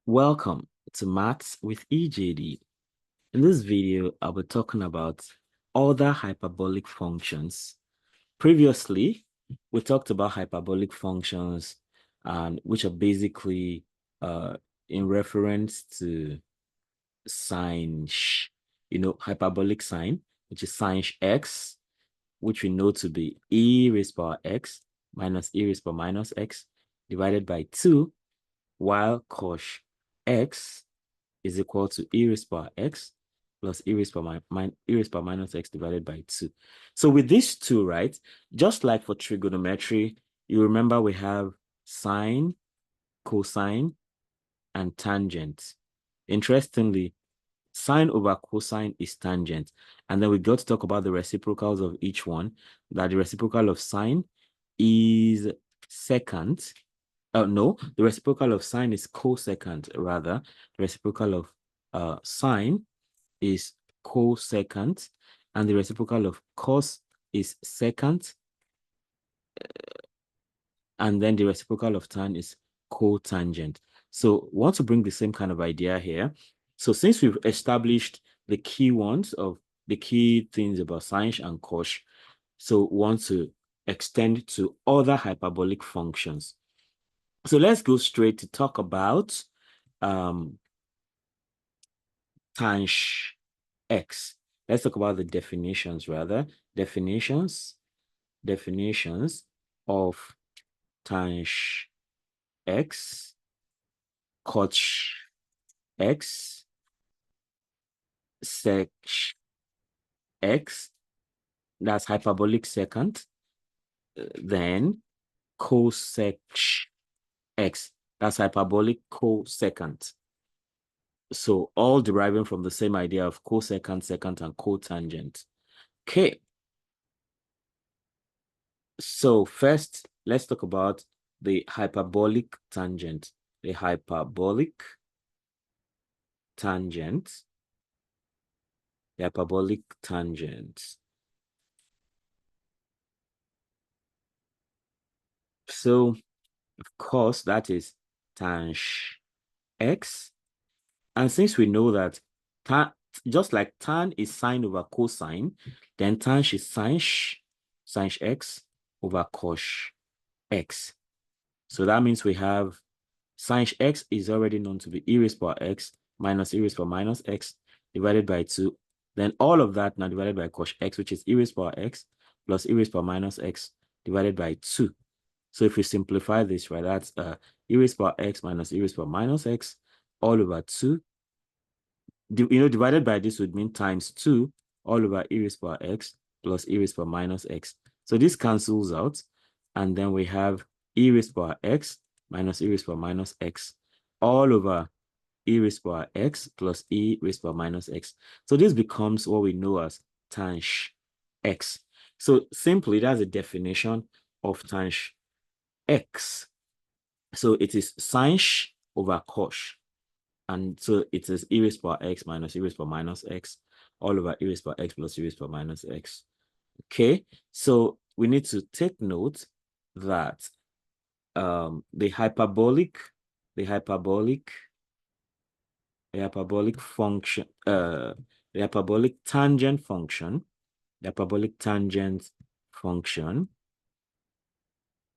Welcome to Maths with EJD. In this video, I'll be talking about other hyperbolic functions. Previously, we talked about hyperbolic functions, and which are basically in reference to sine, hyperbolic sine, which is sine x, which we know to be e raised to power x minus e raised to power minus x divided by 2, while cos x is equal to e raised to power x plus e raised to power minus x divided by 2. So with these two, right, just like for trigonometry, you remember we have sine, cosine, and tangent. Interestingly, sine over cosine is tangent. And then we got to talk about the reciprocals of each one, that the reciprocal of sine is secant. No, the reciprocal of sine is cosecant, rather. The reciprocal of sine is cosecant, and the reciprocal of cos is secant, and then the reciprocal of tan is cotangent. So we want to bring the same kind of idea here. So since we've established the key ones of the key things about sine and cos, so we want to extend to other hyperbolic functions. So let's go straight to talk about tan x. Let's talk about the definitions rather. Definitions of tan x, cot x, sec x, that's hyperbolic secant, then cosec x, that's hyperbolic cosecant. So all deriving from the same idea of cosecant, secant, and cotangent. Okay. So first, let's talk about the hyperbolic tangent. The hyperbolic tangent. The hyperbolic tangent. So, of course, that is tan x. And since we know that just like tan is sine over cosine, then tan is sine x over cos x. So that means we have sine x is already known to be e raised to power x minus e raised to power minus x divided by 2. Then all of that now divided by cos x, which is e raised to power x plus e raised to power minus x divided by 2. So if we simplify this, right, that's e raised to power x minus e raised to power minus x all over 2. Divided by this would mean times 2 all over e raised to power x plus e raised to power minus x. So this cancels out. And then we have e raised to power x minus e raised to power minus x all over e raised to power x plus e raised to power minus x. So this becomes what we know as tan x. So simply, that's a definition of tan x. So it is sine over cos. And so it is e raised to power x minus e raised to power minus x all over e raised to power x plus e raised to power minus x. Okay, so we need to take note that the hyperbolic function, the hyperbolic tangent function,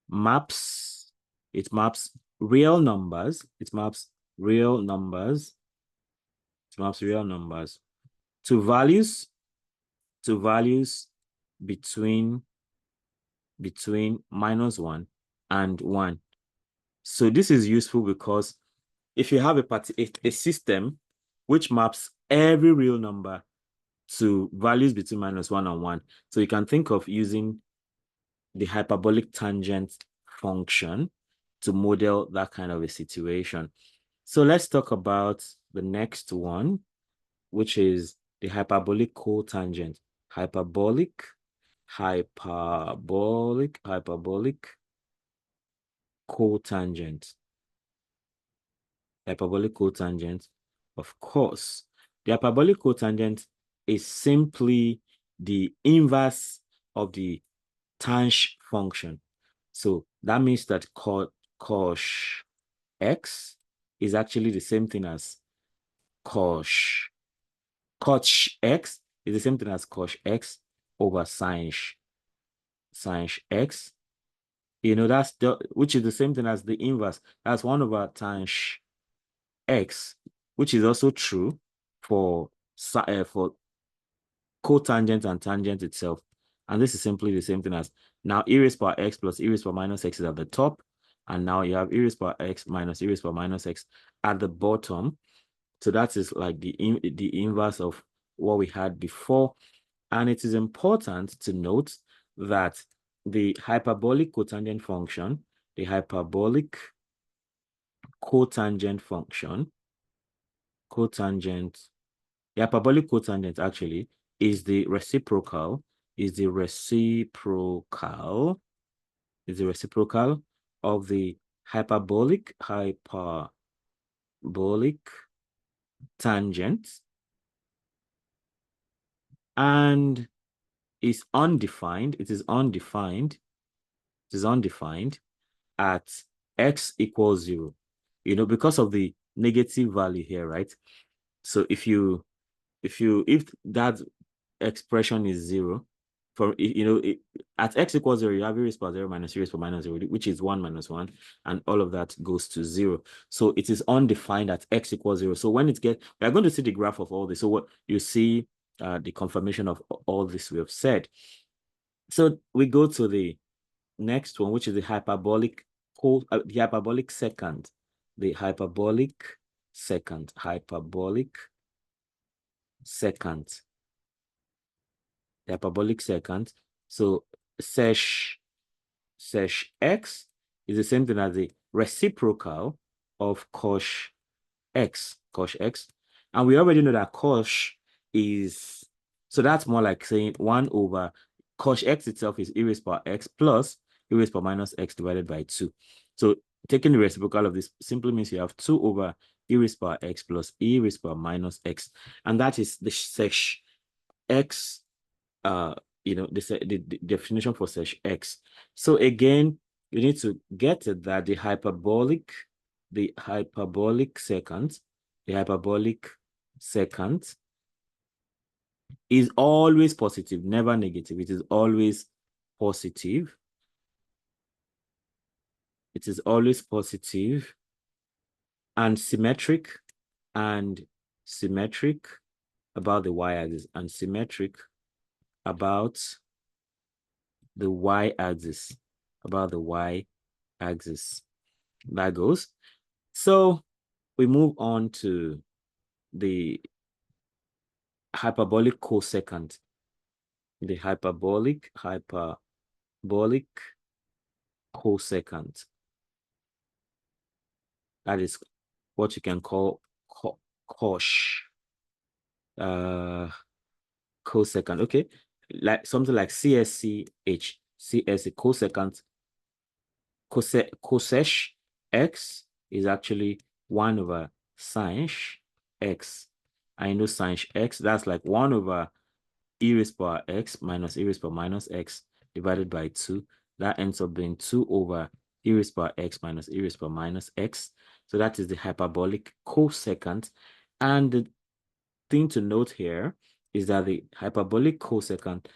maps real numbers, to values between -1 and 1. So this is useful because if you have a system which maps every real number to values between -1 and 1, so you can think of using the hyperbolic tangent function to model that kind of a situation. So let's talk about the next one, which is the hyperbolic cotangent. Hyperbolic cotangent. Hyperbolic cotangent, of course. The hyperbolic cotangent is simply the inverse of the tanh function. So that means that cos x is actually the same thing as cos x is the same thing as cos x over sine x. You know, that's which is the same thing as the inverse. That's 1 over tan x, which is also true for cotangent and tangent itself. And this is simply the same thing as now e raised power x plus e raised power minus x is at the top. And now you have e raised power x minus e raised power minus x at the bottom. So that is like the inverse of what we had before. And it is important to note that the hyperbolic cotangent function, the hyperbolic cotangent function, the hyperbolic cotangent actually is the reciprocal of the hyperbolic tangent, and is undefined. It is undefined at x equals 0, you know, because of the negative value here, right? So if that expression is 0, for, you know, at x equals 0, you have e raised power 0 minus e raised power minus 0, which is 1 minus 1, and all of that goes to 0. So it is undefined at x equals 0. So when we are going to see the graph of all this. So what you see, the confirmation of all this we have said. So we go to the next one, which is the hyperbolic secant. The hyperbolic secant. The hyperbolic secant. So sesh x is the same thing as the reciprocal of cos x. And we already know that cos is, so that's more like saying 1 over cos x itself is e raised power x plus e raised power minus x divided by 2. So taking the reciprocal of this simply means you have 2 over e raised power x plus e raised power minus x. And that is the sesh x, you know, the definition for sesh x. So again, you need to get it that the hyperbolic secant is always positive, never negative. It is always positive. It is always positive and symmetric about the y-axis, and symmetric about the y-axis, That goes. So we move on to the hyperbolic cosecant. The hyperbolic cosecant. That is what you can call cosecant. Okay, like something like CSCH. Cosecant. Cosesh x is actually 1 over sine x. I know sine x, that's like 1 over e raised power x minus e raised power minus x divided by 2. That ends up being 2 over e raised power x minus e raised power minus x. So that is the hyperbolic cosecant. And the thing to note here is that the hyperbolic cosecant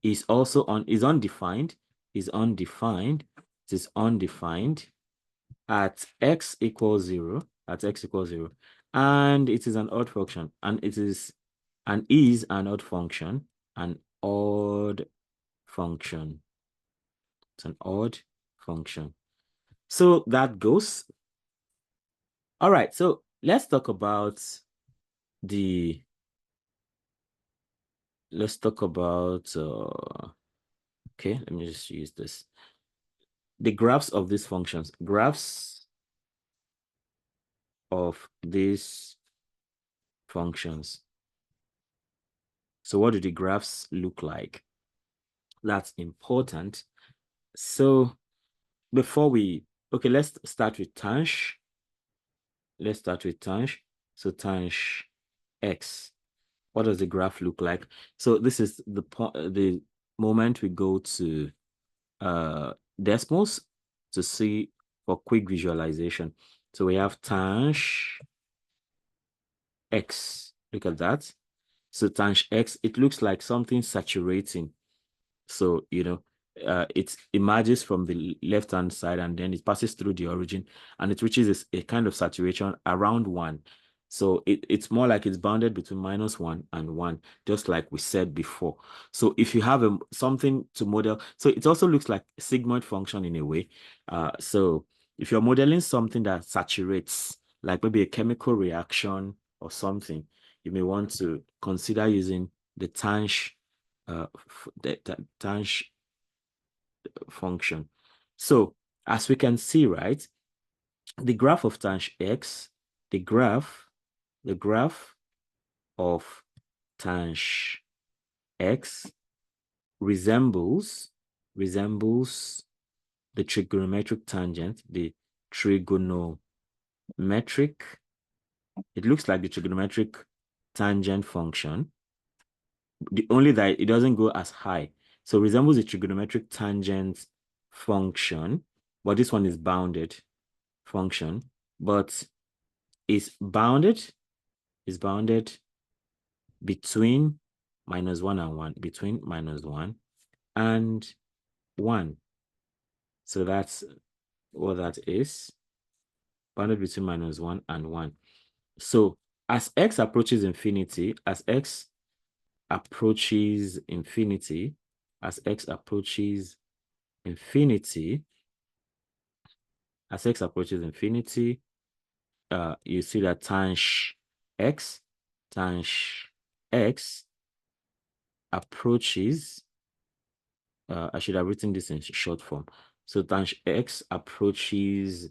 is also undefined. It is undefined at x equals 0. And it is an odd function. And it is an odd function. It's an odd function. So that goes. All right. So let's talk about okay, let me just use this. The graphs of these functions. So what do the graphs look like? That's important. So before let's start with tanh. So tanh x. What does the graph look like? So this is the moment we go to decimals to see for quick visualization. So we have tanh x. Look at that. So tanh x, it looks like something saturating. So, it emerges from the left-hand side and then it passes through the origin and it reaches a kind of saturation around 1. So it's more like it's bounded between -1 and 1, just like we said before. So if you have something to model, so it also looks like a sigmoid function in a way. So if you're modeling something that saturates, like maybe a chemical reaction or something, you may want to consider using the tanh tanh function. So as we can see, right, the graph of tanh x, the graph of tanh x resembles the trigonometric tangent, it looks like the trigonometric tangent function. The only that it doesn't go as high. So resembles a trigonometric tangent function, but this one is bounded function, but is bounded between -1 and 1, between -1 and 1. So that's what that is, bounded between -1 and 1. So as x approaches infinity, as x approaches infinity, as x approaches infinity, you see that tanh x approaches, I should have written this in short form. So tanh x approaches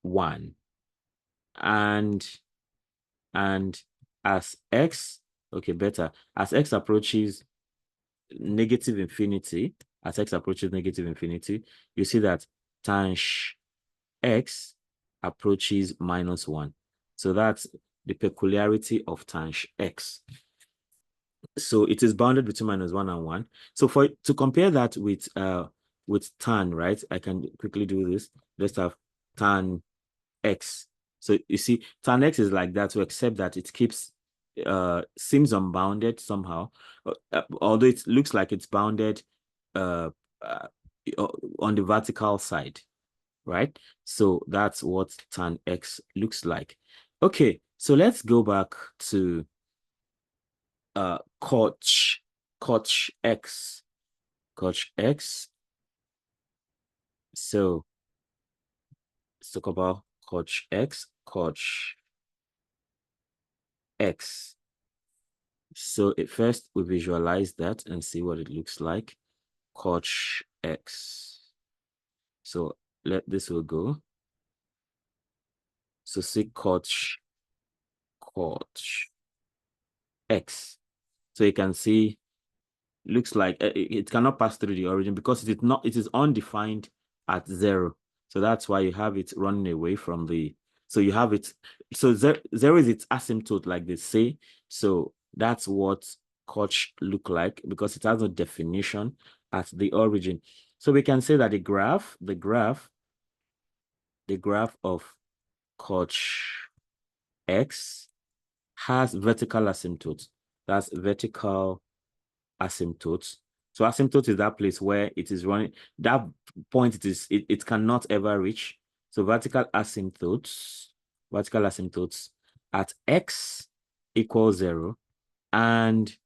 1. And as x, okay, better, as x approaches negative infinity, you see that tanh x approaches -1. So that's the peculiarity of tanh x. So it is bounded between -1 and 1. So to compare that with tan, right? I can quickly do this. Let's have tan x. So you see, tan x is like that, except that it seems unbounded somehow, although it looks like it's bounded uh, on the vertical side, right? So that's what tan x looks like. Okay, so let's go back to coach x. So let's talk about coach x. So first we visualize that and see what it looks like. Coach x. So this will go. So see coach x. So you can see, looks like it cannot pass through the origin because it is undefined at 0. So that's why you have it running away from the, so you have it, so 0 is its asymptote, like they say. So that's what coach look like because it has no definition at the origin. So we can say that the graph of coach x has vertical asymptotes. That's vertical asymptotes. So asymptote is that place where it is running, that point it cannot ever reach. So vertical asymptotes at x equals 0 and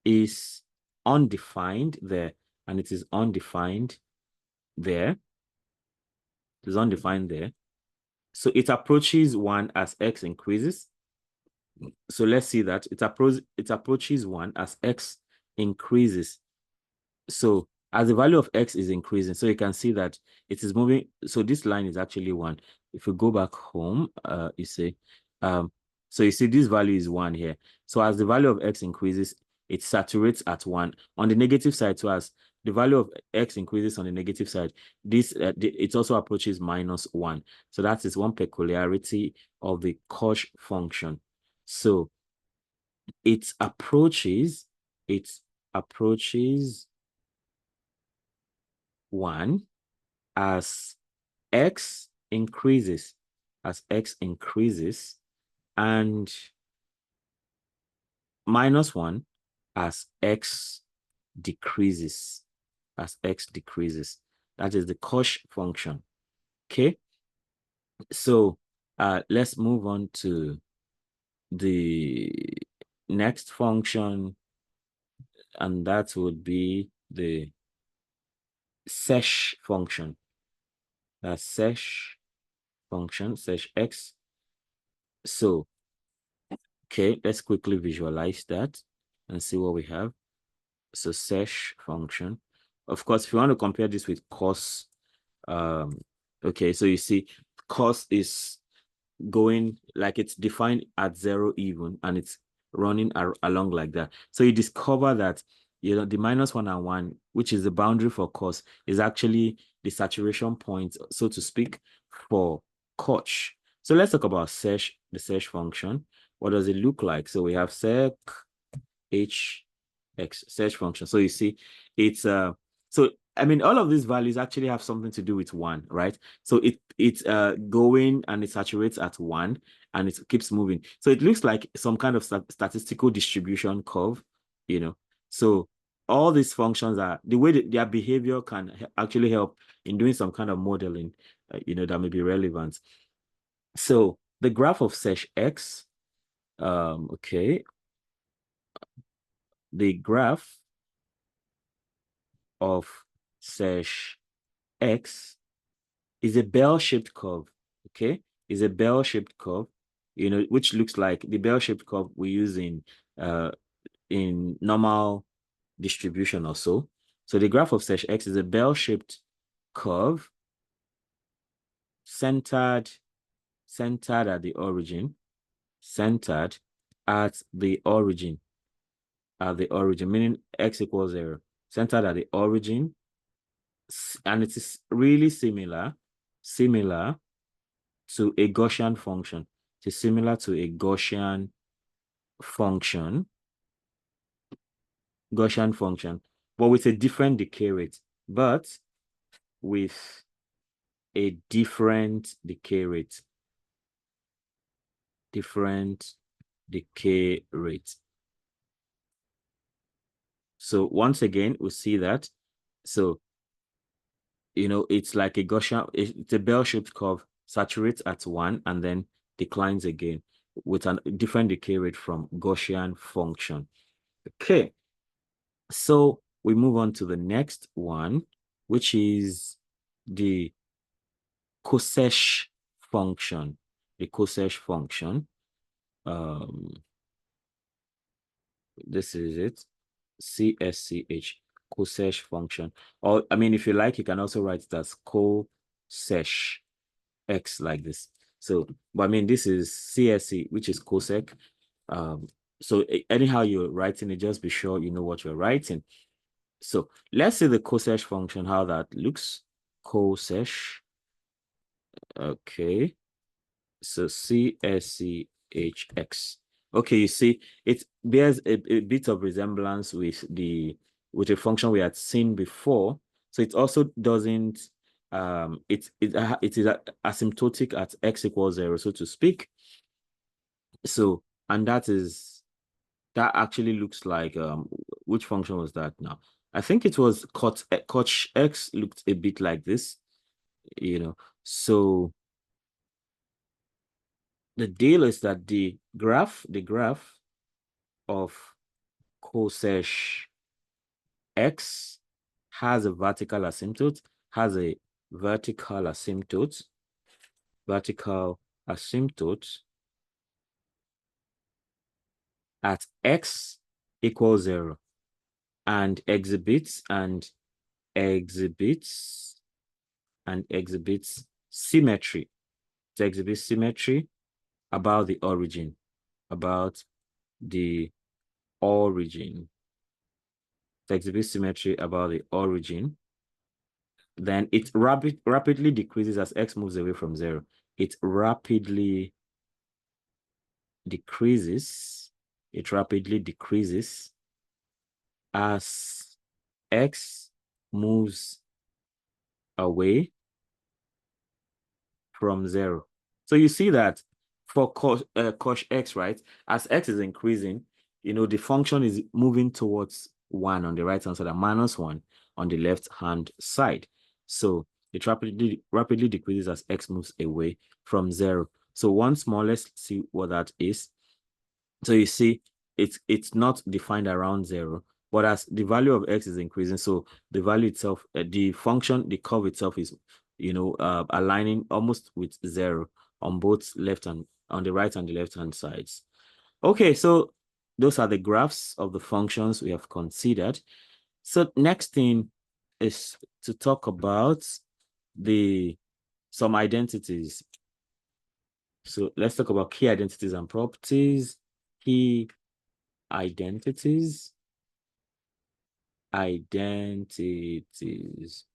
is undefined there, and it is undefined there. It is undefined there. So it approaches 1 as x increases. So let's see that it approaches 1 as x increases. So as the value of x is increasing, so you can see that it is moving. So this line is actually 1. If we go back home, you see, so you see this value is 1 here. So as the value of x increases, it saturates at 1. On the negative side, so as the value of x increases on the negative side, it also approaches -1. So that is one peculiarity of the cosh function. So it approaches 1 as x increases, and -1 as x decreases, That is the cosh function. Okay, so let's move on to the next function, and that would be the sesh function. That's sesh function, sesh x. So, okay, let's quickly visualize that and see what we have. So sesh function. Of course, if you want to compare this with cos, okay, so you see cos is going like it's defined at 0 even, and it's running along like that. So you discover that, you know, the -1 and 1, which is the boundary for cos, is actually the saturation point, so to speak, for cosh. So let's talk about sesh, the sesh function. What does it look like? So we have sec h x, search function. So you see, it's so I mean, all of these values actually have something to do with 1, right? So it's going and it saturates at 1 and it keeps moving. So it looks like some kind of statistical distribution curve, you know. So all these functions are the way that their behavior can actually help in doing some kind of modeling, you know, that may be relevant. So the graph of search x, okay, the graph of search x is a bell-shaped curve, okay? Is a bell-shaped curve, you know, which looks like the bell-shaped curve we use in normal distribution or so. So the graph of search x is a bell-shaped curve centered at the origin, meaning x equals 0, centered at the origin, and it is really similar to a Gaussian function. It is similar to a Gaussian function, but with a different decay rate, different decay rate. So once again, we see that. So, you know, it's like a Gaussian, it's a bell-shaped curve, saturates at 1 and then declines again with a different decay rate from Gaussian function. Okay, so we move on to the next one, which is the cosesh function. The cosesh function. This is it. CSCH, cosesh function. Or, I mean, if you like, you can also write it as cosesh x like this. So, but I mean, this is CSC, which is cosec. So anyhow you're writing it, just be sure you know what you're writing. So let's see the cosesh function, how that looks. Cosesh. Okay. So CSCHX. Okay, you see, it bears a bit of resemblance with a function we had seen before. So it also doesn't it is asymptotic at x equals 0, so to speak. So, and that actually looks like which function was that now? I think it was cot x looked a bit like this, you know. So the deal is that the graph of cosesh x has a vertical asymptote, vertical asymptote at x equals 0 and exhibits symmetry. It exhibits symmetry about the origin, It exhibits symmetry about the origin. Then it rapidly decreases as x moves away from 0. It rapidly decreases. As x moves away from 0. So you see that for cos x, right, as x is increasing, the function is moving towards 1 on the right hand side and -1 on the left hand side. So it rapidly decreases as x moves away from 0. So once more, let's see what that is. So you see, it's not defined around 0, but as the value of x is increasing, so the value itself, the function, the curve itself is, aligning almost with 0 on both on the right and the left hand sides. Okay, so those are the graphs of the functions we have considered. So next thing is to talk about some identities. So let's talk about key identities and properties. Key identities, identities,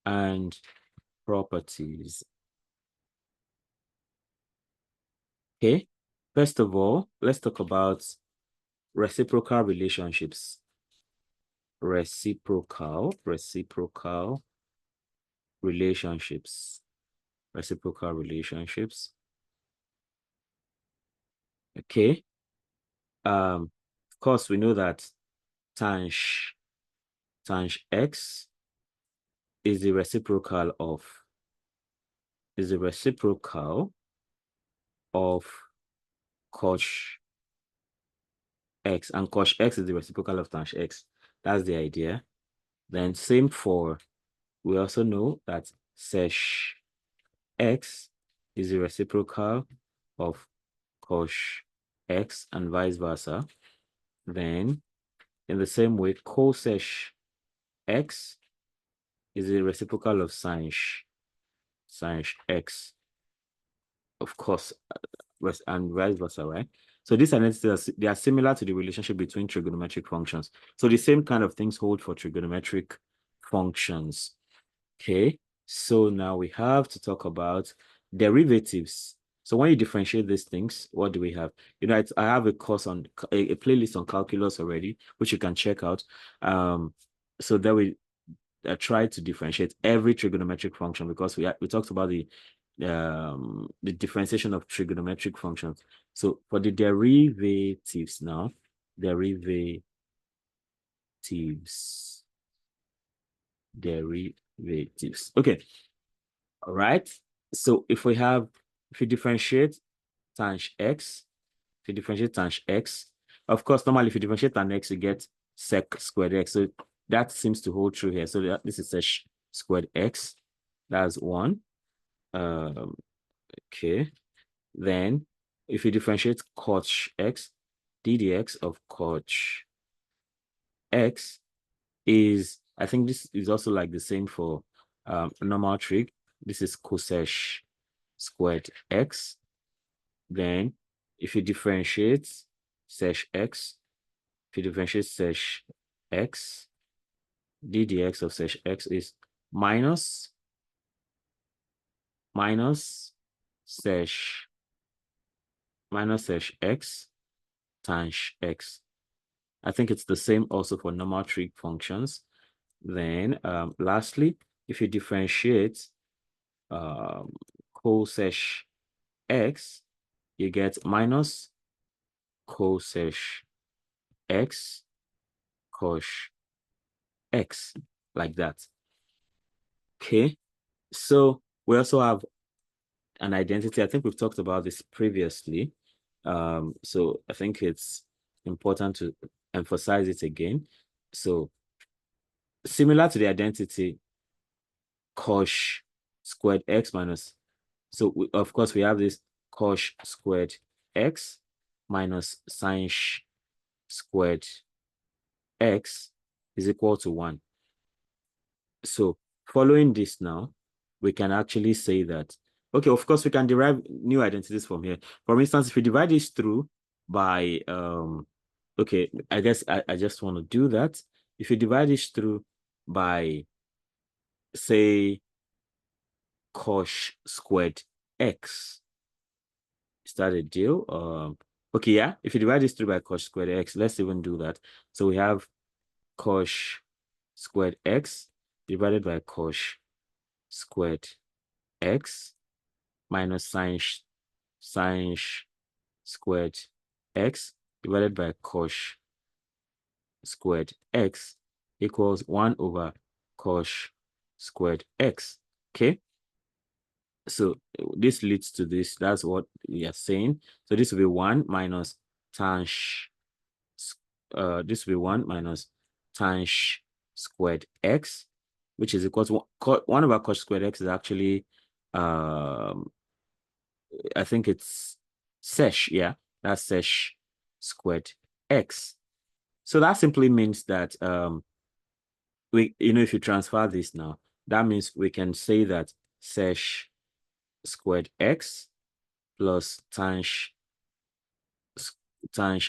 and properties. Okay, first of all, let's talk about reciprocal relationships. Reciprocal relationships. Reciprocal relationships. Okay. Of course, we know that tanh x is the reciprocal of cos x, and cos x is the reciprocal of tanh x. That's the idea. Then same for, we also know that sec x is the reciprocal of cos x and vice versa. Then in the same way, cosec x is the reciprocal of sin x, of course, and vice versa, right? So these identities, they are similar to the relationship between trigonometric functions. So the same kind of things hold for trigonometric functions. Okay, so now we have to talk about derivatives. So when you differentiate these things, what do we have? I have a course on a playlist on calculus already, which you can check out. So that we try to differentiate every trigonometric function, because we talked about the differentiation of trigonometric functions. So for the derivatives now, derivatives. Okay. All right. So if you differentiate tanh x, of course, normally if you differentiate tanh x, you get sec squared x. So that seems to hold true here. So this is sec squared x. That's one. Okay. Then if you differentiate cot x, ddx of cot x is, I think this is also like the same for normal trig. This is cosec squared x. Then if you differentiate sec x, x, ddx of sec x is minus sec x tanh x. I think it's the same also for normal trig functions. Then lastly, if you differentiate cosec x, you get minus cosec x cos x, like that. Okay, so we also have an identity. I think we've talked about this previously. So I think it's important to emphasize it again. So similar to the identity cos squared x minus, so of course we have this cos squared x minus sine squared x is equal to 1. So following this now, we can actually say that, okay, of course we can derive new identities from here. For instance, if we divide this through by okay, I guess I just want to do that. If you divide this through by, say, cos squared x, is that a deal? Okay, yeah, if you divide this through by cos squared x, let's even do that. So we have cos squared x divided by cos squared x minus sine squared x divided by cos squared x equals 1 over cos squared x. Okay, so this leads to this. That's what we are saying. So this will be 1 minus tan this will be 1 minus tan squared x, which is equal to 1 over cos squared x is actually I think it's sesh, yeah, that's sesh squared x. So that simply means that if you transfer this now, that means we can say that sesh squared x plus tan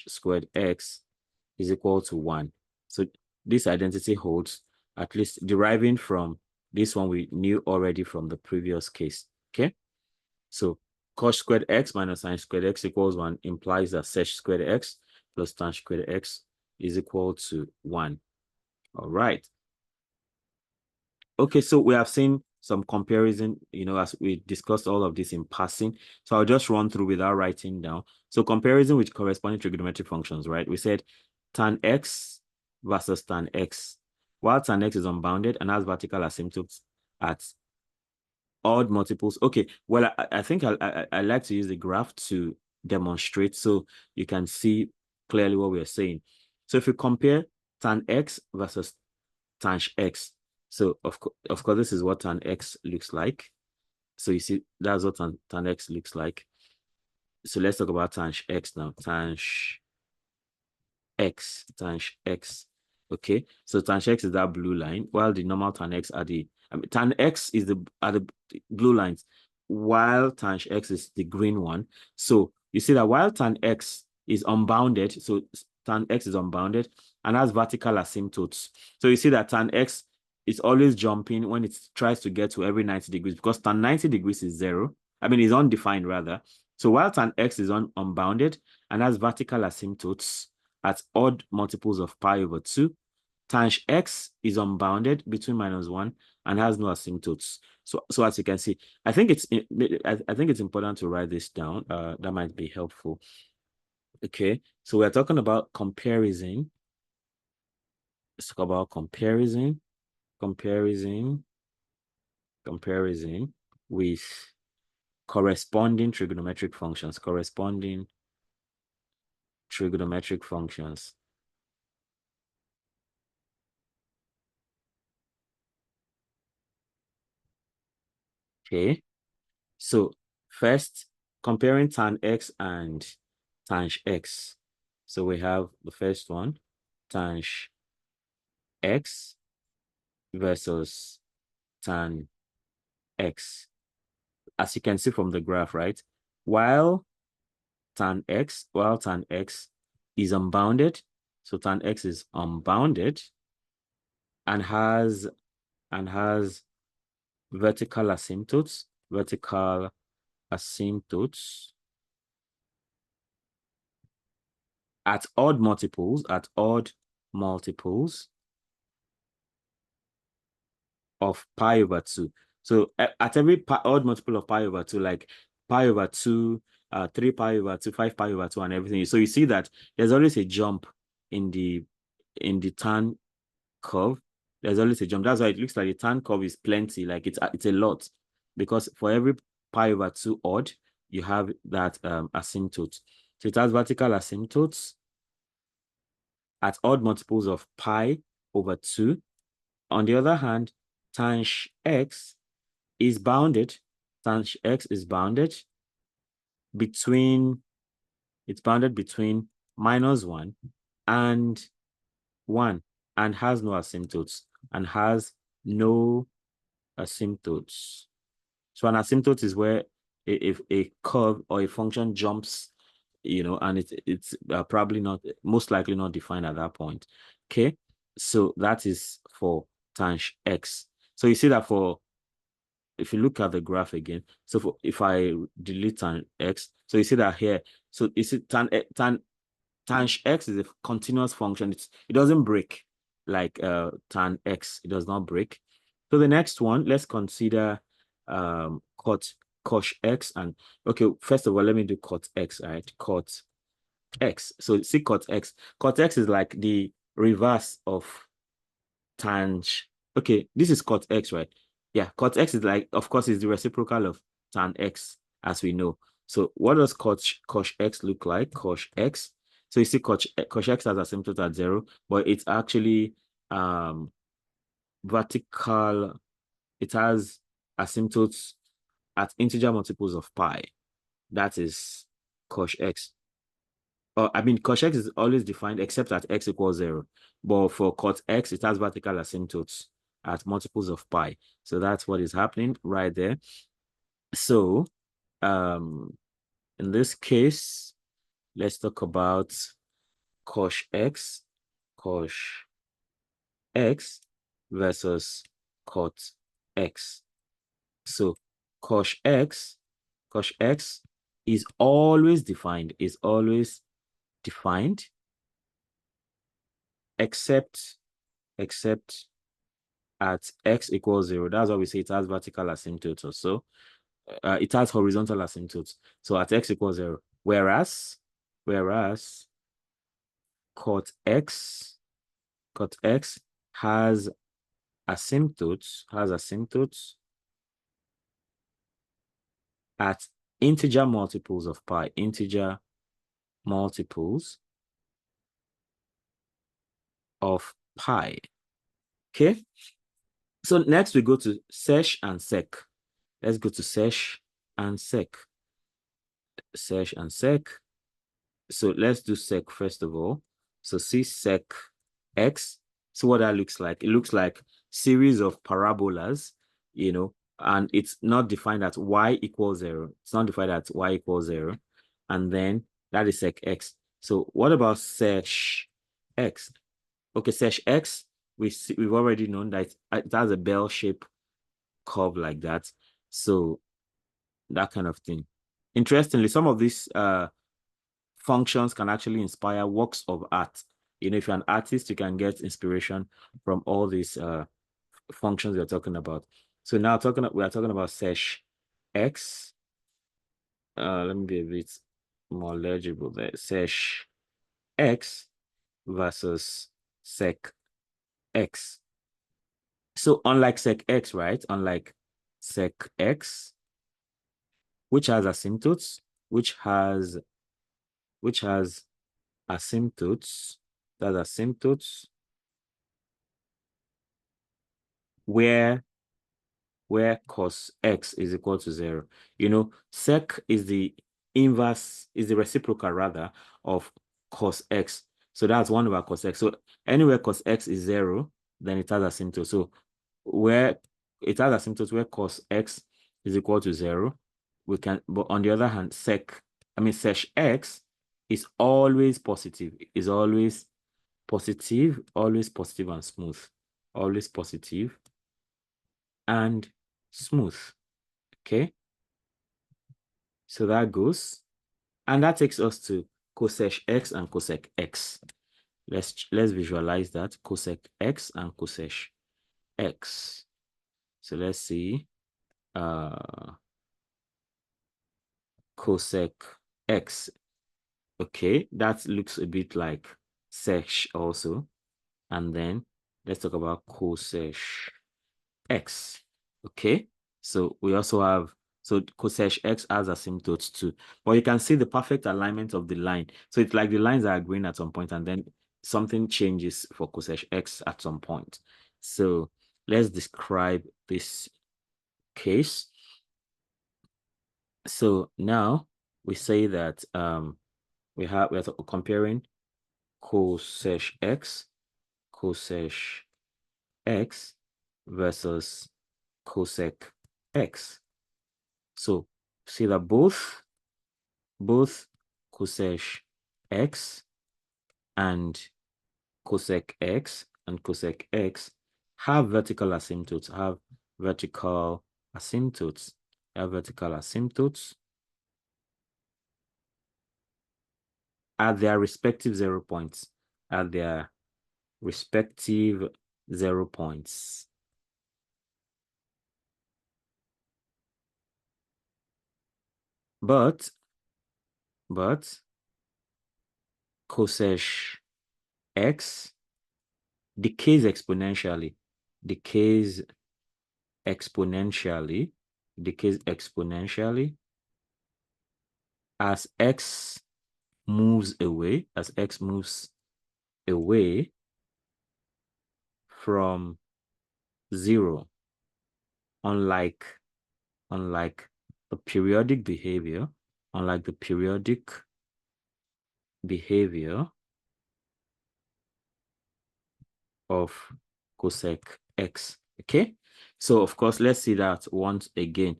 squared x is equal to 1. So this identity holds, at least deriving from this one we knew already from the previous case. Okay, so cos squared x minus sine squared x equals 1 implies that sec squared x plus tan squared x is equal to 1. All right. Okay, so we have seen some comparison, as we discussed all of this in passing. So I'll just run through without writing down. So comparison with corresponding trigonometric functions, right? We said tan x versus tan x. While tan x is unbounded and has vertical asymptotes at odd multiples. Okay, well, I think I like to use the graph to demonstrate so you can see clearly what we're saying. So if you compare tan x versus tan x, so of course, this is what tan x looks like. So you see, that's what tan x looks like. So let's talk about tan x now. Tan x. Okay, so tan x is that blue line, while the normal tan x are tan x is the blue lines, while tan x is the green one. So you see that while tan x is unbounded, so tan x is unbounded and has vertical asymptotes. So you see that tan x is always jumping when it tries to get to every 90 degrees, because tan 90 degrees is 0. I mean, it's undefined rather. So while tan x is unbounded and has vertical asymptotes at odd multiples of pi over 2, tan x is unbounded between -1 and has no asymptotes. So as you can see, I think it's important to write this down. That might be helpful. Okay, so we're talking about comparison. Let's talk about comparison with corresponding trigonometric functions. Okay, so first, comparing tan x and tan x. So we have the first one, tan x versus tan x. As you can see from the graph, right? While tan x is unbounded, so tan x is unbounded and has vertical asymptotes at odd multiples of pi over 2. So at every odd multiple of pi over 2, like pi over 2, 3 pi over 2, 5 pi over 2, and everything. So you see that there's always a jump in the tan curve. There's always a jump. That's why it looks like the tan curve is plenty, like it's a lot, because for every pi over 2 odd, you have that asymptote. So it has vertical asymptotes at odd multiples of pi over 2. On the other hand, tan x is bounded. Tan x is bounded between -1 and 1 and has no asymptotes. So an asymptote is where if a curve or a function jumps, and it's probably not, most likely not defined at that point. Okay, so that is for tan x. So you see that if you look at the graph again, so if I delete tan x, so you see that here, so you see tan x is a continuous function. It doesn't break. like tan x. It does not break. So the next one, let's consider cos x. And okay, first of all, let me do cot x. All right, cot x. So see cot x. Cot x is like the reverse of tang. Okay, this is cot x, right? Yeah, cot x is like, of course, is the reciprocal of tan x, as we know. So what does cos x look like? Cos x. So you see cos x has asymptote at 0, but it's actually vertical. It has asymptotes at integer multiples of pi. That is cos x. I mean, cos x is always defined except at x equals 0. But for cot x, it has vertical asymptotes at multiples of pi. So that's what is happening right there. So in this case, let's talk about cos cos x versus cot x. So cos x is always defined, except at x equals 0. That's why we say it has vertical asymptotes or so. It has horizontal asymptotes. So at x equals 0. Whereas cot x has asymptotes at integer multiples of pi, integer multiples of pi. Okay. So next we go to sesh and sec. Let's go to sesh and sec. Sesh and sec. So let's do sec first of all. So see sec x. So what that looks like, it looks like series of parabolas, and it's not defined at y equals 0. It's not defined at y equals 0. And then that is sec x. So what about sesh x? Okay, sesh x, we've already known that it has a bell shape curve like that. So that kind of thing. Interestingly, some of these functions can actually inspire works of art. If you're an artist, you can get inspiration from all these functions we're talking about. So now we are talking about sesh x. Let me be a bit more legible there. Sesh x versus sec x. So unlike sec x, right? Unlike sec x, which has asymptotes, which has asymptotes, that's asymptotes where cos x is equal to 0. Sec is the inverse, is the reciprocal rather of cos x. So that's 1 over cos x. So anywhere cos x is 0, then it has asymptote. So where it has asymptotes where cos x is equal to 0, but on the other hand, sec x is always positive, always positive and smooth, always positive and smooth. Okay, so that goes, and that takes us to cosec x and cosec x. Let's visualize that, cosec x and cosec x. So let's see cosec x. Okay, that looks a bit like sec also. And then let's talk about cosec x. Okay, so we also have, so cosec x has asymptotes too, but you can see the perfect alignment of the line. So it's like the lines are agreeing at some point and then something changes for cosec x at some point. So let's describe this case. So now we say that we're comparing cosec x versus cosec x. So see that both cosec x and cosec x have vertical asymptotes, at their respective 0 points, at their respective 0 points. But cosec x decays exponentially, decays exponentially as x moves away, from 0, unlike the periodic behavior, of cosec x. Okay, so of course, let's see that once again.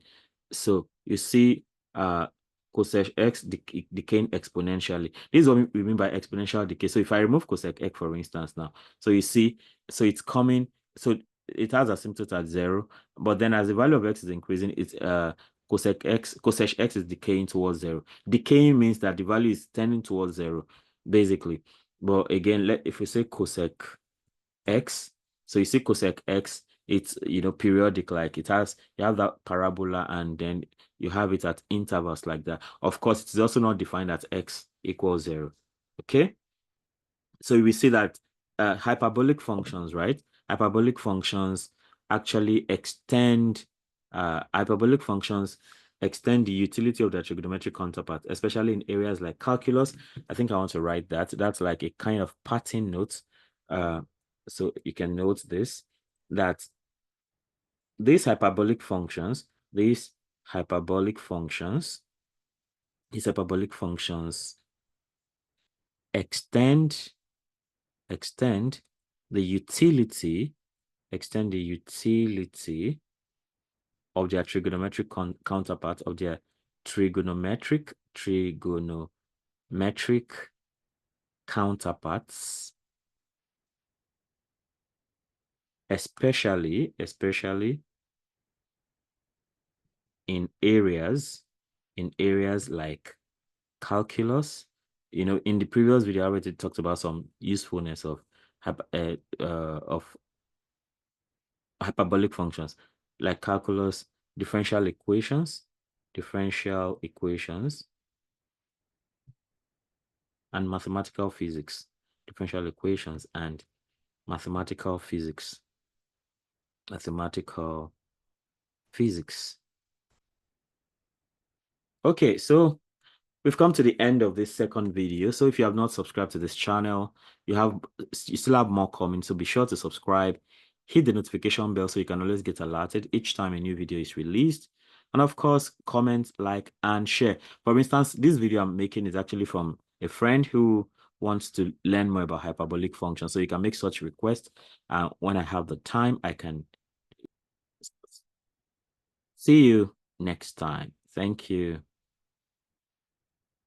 So you see cosec x decaying exponentially. This is what we mean by exponential decay. So if I remove cosec x, for instance, now, so you see, so it's coming, so it has asymptote at 0, but then as the value of x is increasing, it's cosec x is decaying towards 0. Decaying means that the value is tending towards 0, basically. But again, if we say cosec x, so you see cosec x, it's periodic, like you have that parabola, and then you have it at intervals like that. Of course, it's also not defined at x equals 0. Okay, so we see that hyperbolic functions, right? Hyperbolic functions actually extend the utility of their trigonometric counterpart, especially in areas like calculus. I think I want to write that. That's like a kind of pattern note. So you can note this, that these hyperbolic functions extend the utility of their trigonometric counterpart, of their trigonometric counterparts, especially in areas like calculus. In the previous video, I already talked about some usefulness of hyperbolic functions like calculus, differential equations, and mathematical physics. Differential equations and mathematical physics. Okay, so we've come to the end of this second video. So if you have not subscribed to this channel, you still have more coming. So be sure to subscribe, hit the notification bell so you can always get alerted each time a new video is released. And of course, comment, like, and share. For instance, this video I'm making is actually from a friend who wants to learn more about hyperbolic functions. So you can make such requests. And when I have the time, I can see you next time. Thank you.